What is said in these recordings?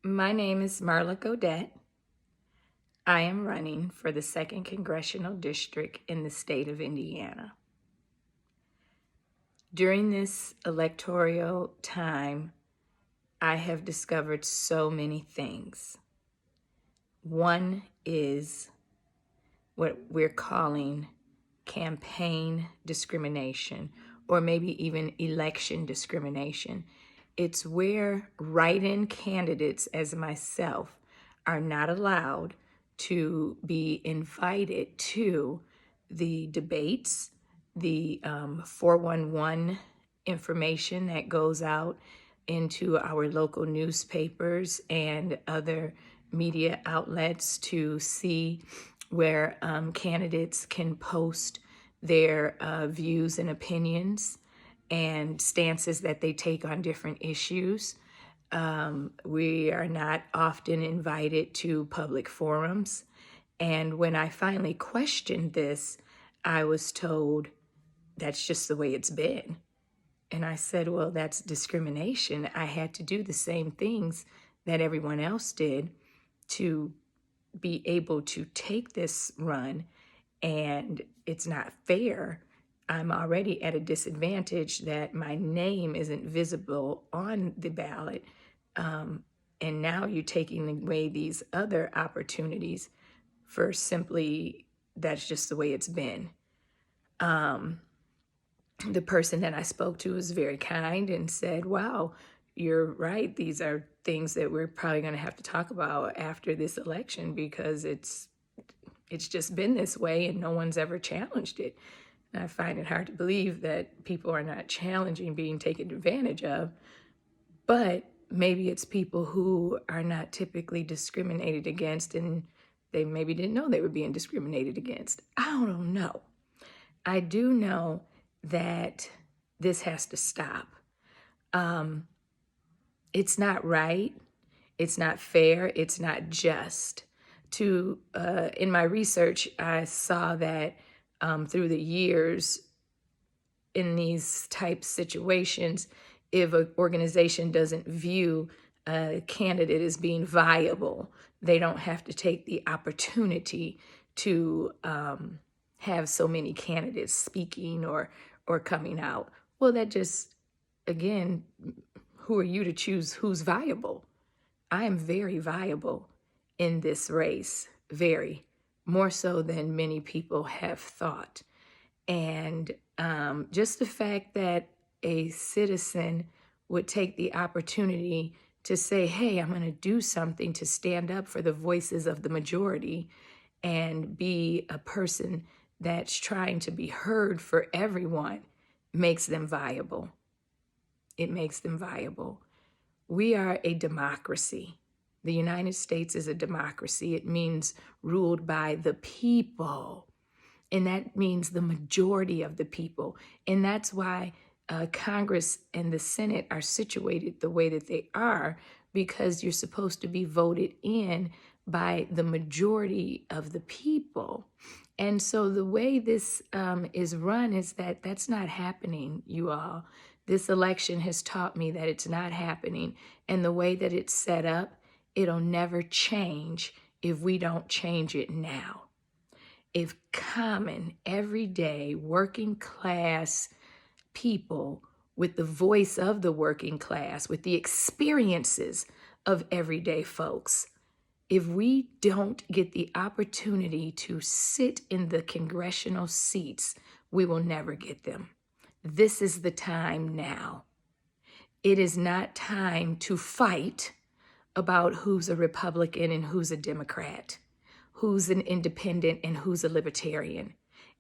My name is Marla Godette. I am running for the 2nd Congressional District in the state of Indiana. During this electoral time, I have discovered so many things. One is what we're calling campaign discrimination, or maybe even election discrimination. It's where write-in candidates as myself are not allowed to be invited to the debates, the 411 information that goes out into our local newspapers and other media outlets to see where candidates can post their views and opinions and stances that they take on different issues. We are not often invited to public forums. And when I finally questioned this, I was told that's just the way it's been. And I said, well, that's discrimination. I had to do the same things that everyone else did to be able to take this run, and it's not fair. I'm already at a disadvantage that my name isn't visible on the ballot. And now you're taking away these other opportunities for simply that's just the way it's been. The person that I spoke to was very kind and said, wow, you're right. These are things that we're probably going to have to talk about after this election because it's just been this way and no one's ever challenged it. And I find it hard to believe that people are not challenging being taken advantage of, but maybe it's people who are not typically discriminated against and they maybe didn't know they were being discriminated against. I don't know. I do know that this has to stop. It's not right. It's not fair. It's not just. In my research, I saw that through the years in these type situations, if an organization doesn't view a candidate as being viable, they don't have to take the opportunity to have so many candidates speaking or coming out. Well, that just, again, who are you to choose who's viable? I am very viable in this race, very, more so than many people have thought. And just the fact that a citizen would take the opportunity to say, hey, I'm going to do something to stand up for the voices of the majority and be a person that's trying to be heard for everyone makes them viable. It makes them viable. We are a democracy. The United States is a democracy. It means ruled by the people. And that means the majority of the people. And that's why Congress and the Senate are situated the way that they are, because you're supposed to be voted in by the majority of the people. And so the way this is run is that that's not happening, you all. This election has taught me that it's not happening. And the way that it's set up, it'll never change if we don't change it now. If common, everyday, working class people with the voice of the working class, with the experiences of everyday folks, if we don't get the opportunity to sit in the congressional seats, we will never get them. This is the time now. It is not time to fight about who's a Republican and who's a Democrat, who's an independent and who's a libertarian.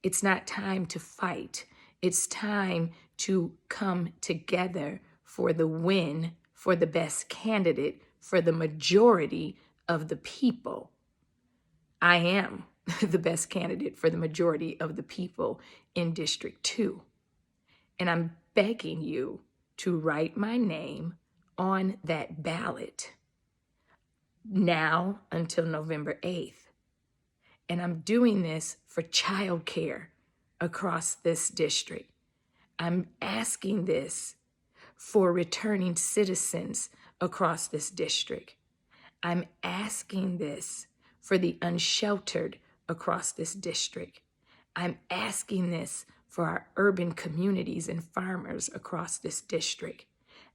It's not time to fight. It's time to come together for the win, for the best candidate, for the majority of the people. I am the best candidate for the majority of the people in District 2. And I'm begging you to write my name on that ballot now until November 8th. And I'm doing this for childcare across this district. I'm asking this for returning citizens across this district. I'm asking this for the unsheltered across this district. I'm asking this for our urban communities and farmers across this district.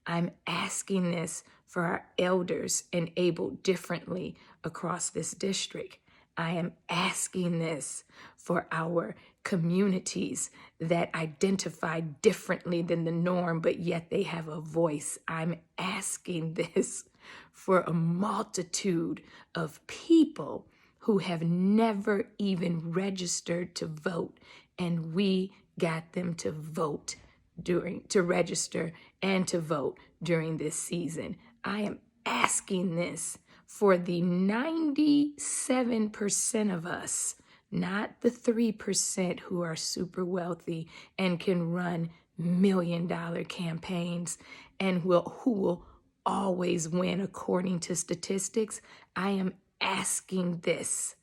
I'm asking this for our elders and able differently across this district. I am asking this for our communities that identify differently than the norm, but yet they have a voice. I'm asking this for a multitude of people who have never even registered to vote, and we got them to vote to register and to vote during this season. I am asking this for the 97% of us, not the 3% who are super wealthy and can run million-dollar campaigns and who will always win according to statistics. I am asking this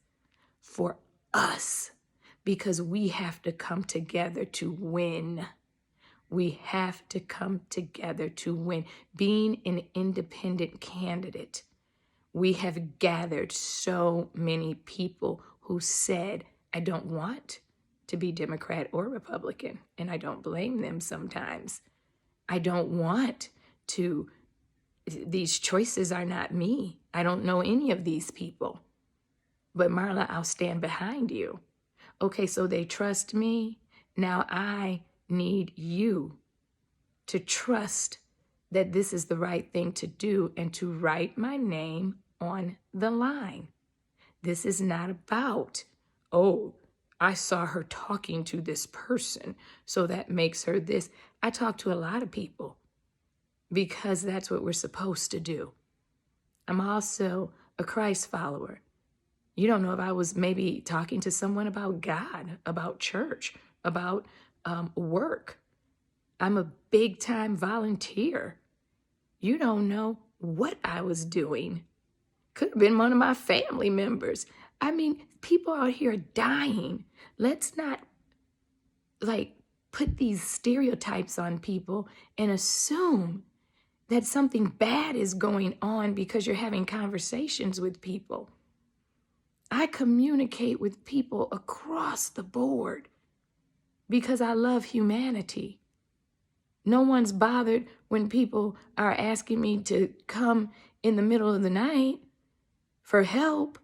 for us because we have to come together to win. We have to come together to win. Being an independent candidate, we have gathered so many people who said, I don't want to be Democrat or Republican, and I don't blame them sometimes. I don't want to, these choices are not me. I don't know any of these people. But Marla, I'll stand behind you. Okay, so they trust me. Now I need you to trust that this is the right thing to do and to write my name on the line. This is not about, oh, I saw her talking to this person, so that makes her this. I talk to a lot of people because that's what we're supposed to do. I'm also a Christ follower. You don't know if I was maybe talking to someone about God, about church, about work. I'm a big-time volunteer. You don't know what I was doing. Could have been one of my family members. I mean, people out here are dying. Let's not put these stereotypes on people and assume that something bad is going on because you're having conversations with people. I communicate with people across the board because I love humanity. No one's bothered when people are asking me to come in the middle of the night for help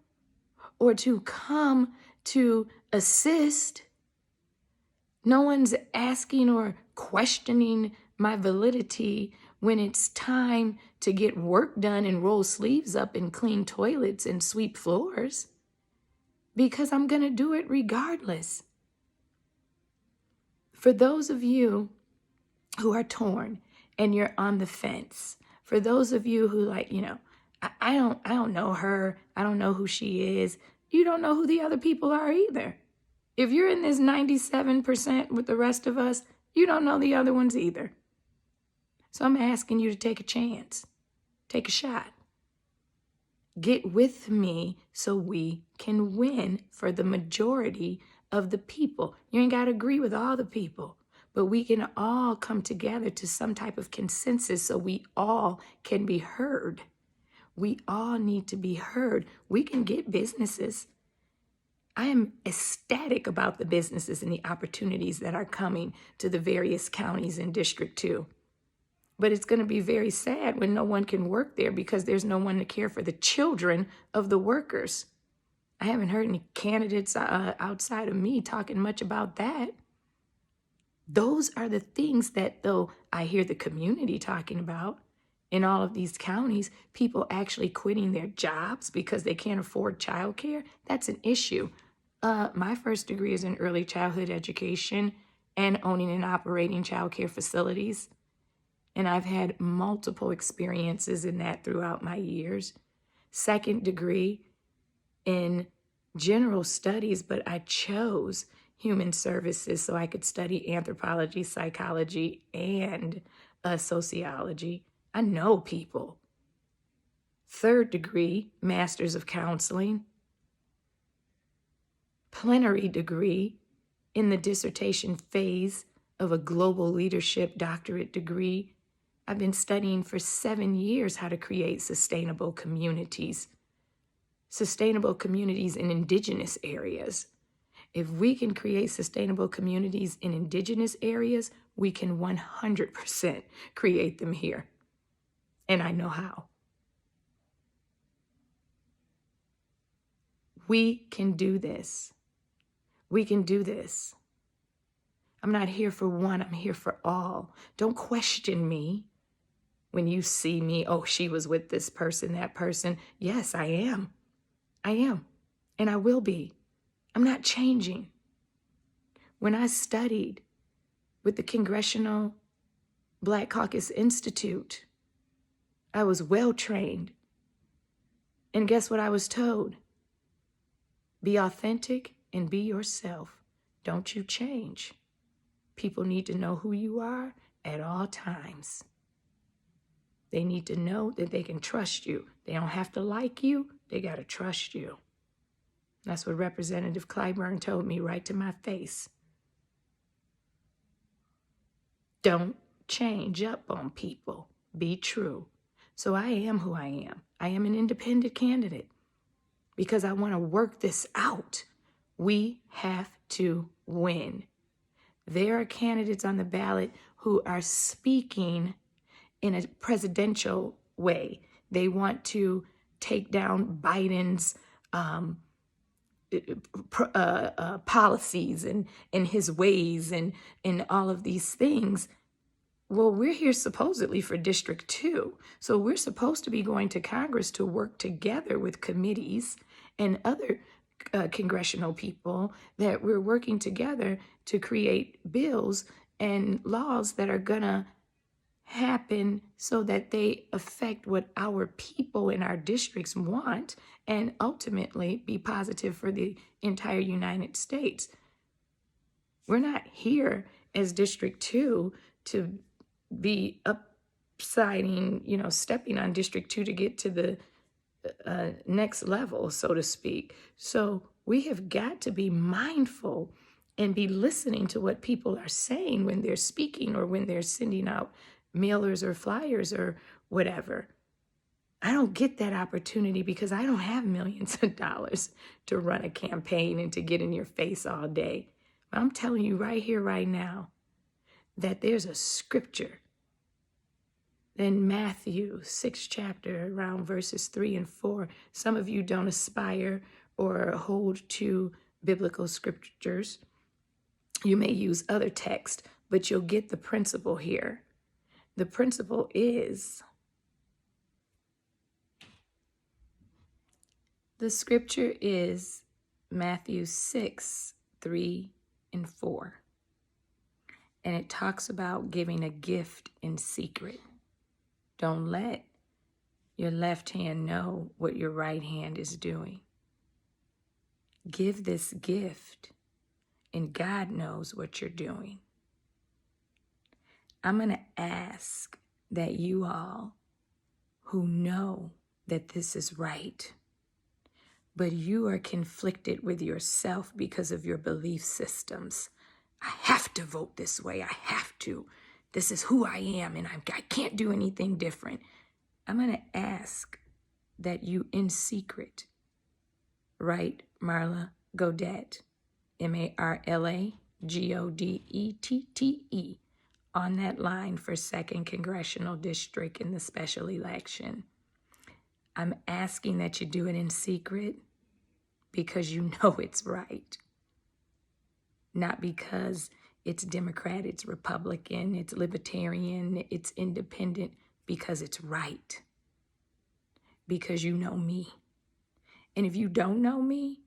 or to come to assist. No one's asking or questioning my validity when it's time to get work done and roll sleeves up and clean toilets and sweep floors, because I'm going to do it regardless. For those of you who are torn and you're on the fence, for those of you who I don't know her, I don't know who she is, you don't know who the other people are either. If you're in this 97% with the rest of us, you don't know the other ones either. So I'm asking you to take a chance, take a shot. Get with me so we can win for the majority of the people. You ain't got to agree with all the people, but we can all come together to some type of consensus so we all can be heard. We all need to be heard. We can get businesses. I am ecstatic about the businesses and the opportunities that are coming to the various counties in District 2. But it's going to be very sad when no one can work there because there's no one to care for the children of the workers. I haven't heard any candidates outside of me talking much about that. Those are the things that, though I hear the community talking about in all of these counties, people actually quitting their jobs because they can't afford childcare, that's an issue. My first degree is in early childhood education and owning and operating childcare facilities. And I've had multiple experiences in that throughout my years. Second degree in general studies, but I chose human services so I could study anthropology, psychology, and sociology. I know people. Third degree, Masters of Counseling. Plenary degree in the dissertation phase of a global leadership doctorate degree. I've been studying for 7 years how to create sustainable communities in indigenous areas. If we can create sustainable communities in indigenous areas, we can 100% create them here. And I know how. We can do this. We can do this. I'm not here for one, I'm here for all. Don't question me when you see me, oh, she was with this person, that person. Yes, I am. I am. And I will be. I'm not changing. When I studied with the Congressional Black Caucus Institute, I was well trained. And guess what I was told? Be authentic and be yourself. Don't you change. People need to know who you are at all times. They need to know that they can trust you. They don't have to like you. They got to trust you. That's what Representative Clyburn told me right to my face. Don't change up on people. Be true. So I am who I am. I am an independent candidate because I want to work this out. We have to win. There are candidates on the ballot who are speaking in a presidential way. They want to take down Biden's policies and his ways and all of these things. Well, we're here supposedly for District 2. So we're supposed to be going to Congress to work together with committees and other congressional people, that we're working together to create bills and laws that are going to happen so that they affect what our people in our districts want and ultimately be positive for the entire United States. We're not here as District 2 to be upsiding, stepping on District 2 to get to the next level, so to speak. So we have got to be mindful and be listening to what people are saying when they're speaking or when they're sending out mailers or flyers or whatever. I don't get that opportunity because I don't have millions of dollars to run a campaign and to get in your face all day. But I'm telling you right here, right now, that there's a scripture in Matthew 6th chapter, around verses 3 and 4. Some of you don't aspire or hold to biblical scriptures. You may use other texts, but you'll get the principle here. The principle is, the scripture is Matthew 6, 3 and 4. And it talks about giving a gift in secret. Don't let your left hand know what your right hand is doing. Give this gift, and God knows what you're doing. I'm going to ask that you all who know that this is right, but you are conflicted with yourself because of your belief systems. I have to vote this way. I have to. This is who I am, and I can't do anything different. I'm going to ask that you, in secret, write Marla Godette, Marla Godette, on that line for 2nd Congressional District in the special election. I'm asking that you do it in secret because you know it's right. Not because it's Democrat, it's Republican, it's Libertarian, it's Independent, because it's right. Because you know me. And if you don't know me,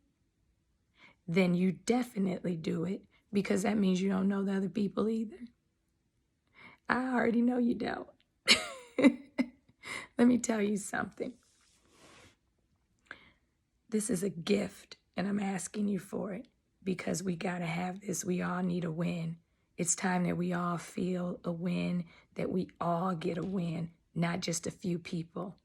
then you definitely do it because that means you don't know the other people either. I already know you don't. Let me tell you something. This is a gift, and I'm asking you for it because we got to have this. We all need a win. It's time that we all feel a win, that we all get a win, not just a few people.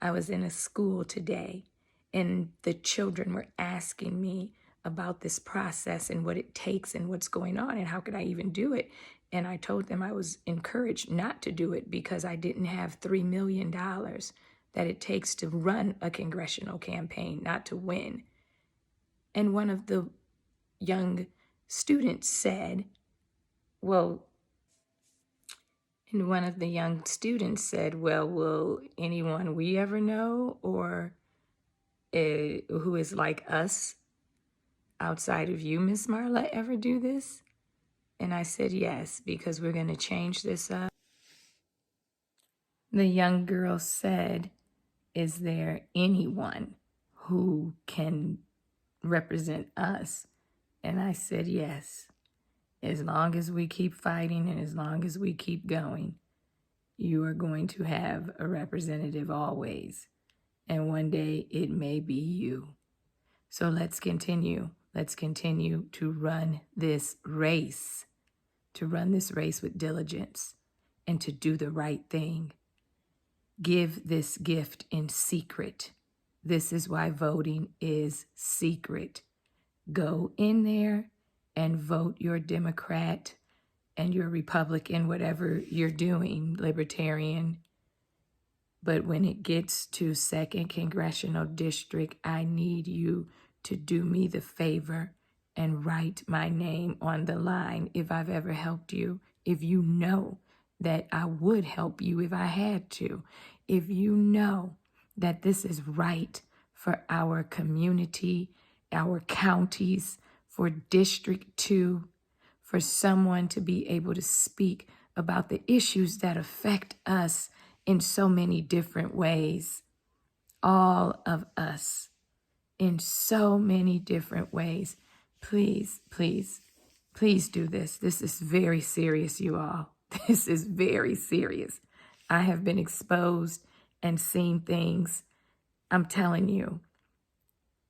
I was in a school today, and the children were asking me about this process and what it takes and what's going on and how could I even do it. And I told them I was encouraged not to do it because I didn't have $3 million that it takes to run a congressional campaign, not to win. And one of the young students said, well, will anyone we ever know or who is like us outside of you, Miss Marla, ever do this? And I said, yes, because we're going to change this up. The young girl said, is there anyone who can represent us? And I said, yes. As long as we keep fighting and as long as we keep going, you are going to have a representative always. And one day it may be you. So let's continue. Let's continue to run this race, with diligence and to do the right thing. Give this gift in secret. This is why voting is secret. Go in there and vote your Democrat and your Republican, whatever you're doing, Libertarian. But when it gets to 2nd Congressional District, I need you to do me the favor and write my name on the line if I've ever helped you. If you know that I would help you if I had to. If you know that this is right for our community, our counties, for District 2, for someone to be able to speak about the issues that affect us in so many different ways. All of us in so many different ways. Please, please, please do this. This is very serious, you all. This is very serious. I have been exposed and seen things. I'm telling you,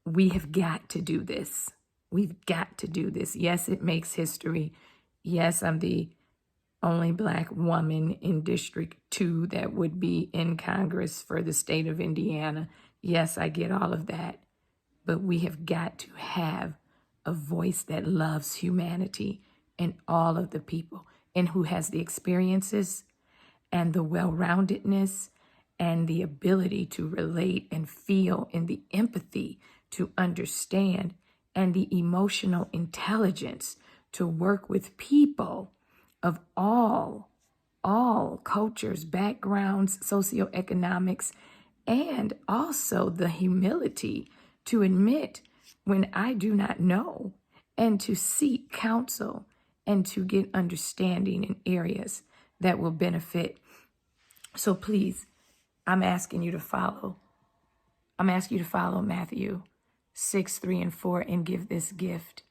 we have got to do this. We've got to do this. Yes, it makes history. Yes, I'm the only Black woman in District 2 that would be in Congress for the state of Indiana. Yes, I get all of that. But we have got to have a voice that loves humanity and all of the people and who has the experiences and the well-roundedness and the ability to relate and feel and the empathy to understand and the emotional intelligence to work with people of all cultures, backgrounds, socioeconomics, and also the humility to admit when I do not know and to seek counsel and to get understanding in areas that will benefit. So please, I'm asking you to follow Matthew 6:3-4 and give this gift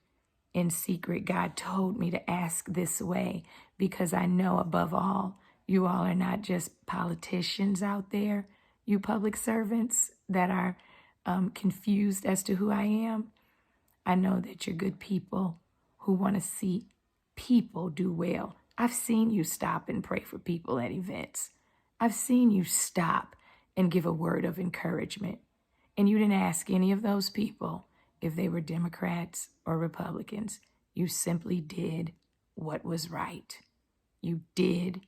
in secret. God told me to ask this way because I know above all, you all are not just politicians out there, you public servants that are confused as to who I am. I know that you're good people who want to see people do well. I've seen you stop and pray for people at events. I've seen you stop and give a word of encouragement. And you didn't ask any of those people if they were Democrats or Republicans. You simply did what was right. You did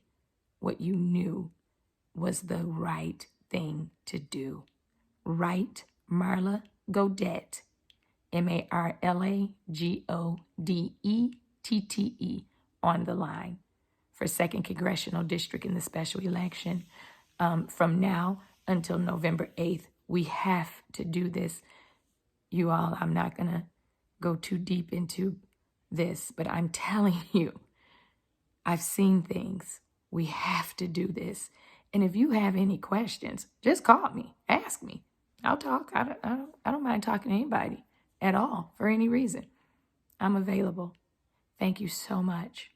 what you knew was the right thing to do. Right, Marla Godette, MarlaGodette, on the line for 2nd Congressional District in the special election. From now until November 8th, we have to do this. You all, I'm not going to go too deep into this, but I'm telling you, I've seen things. We have to do this. And if you have any questions, just call me, ask me. I'll talk. I don't mind talking to anybody at all for any reason. I'm available. Thank you so much.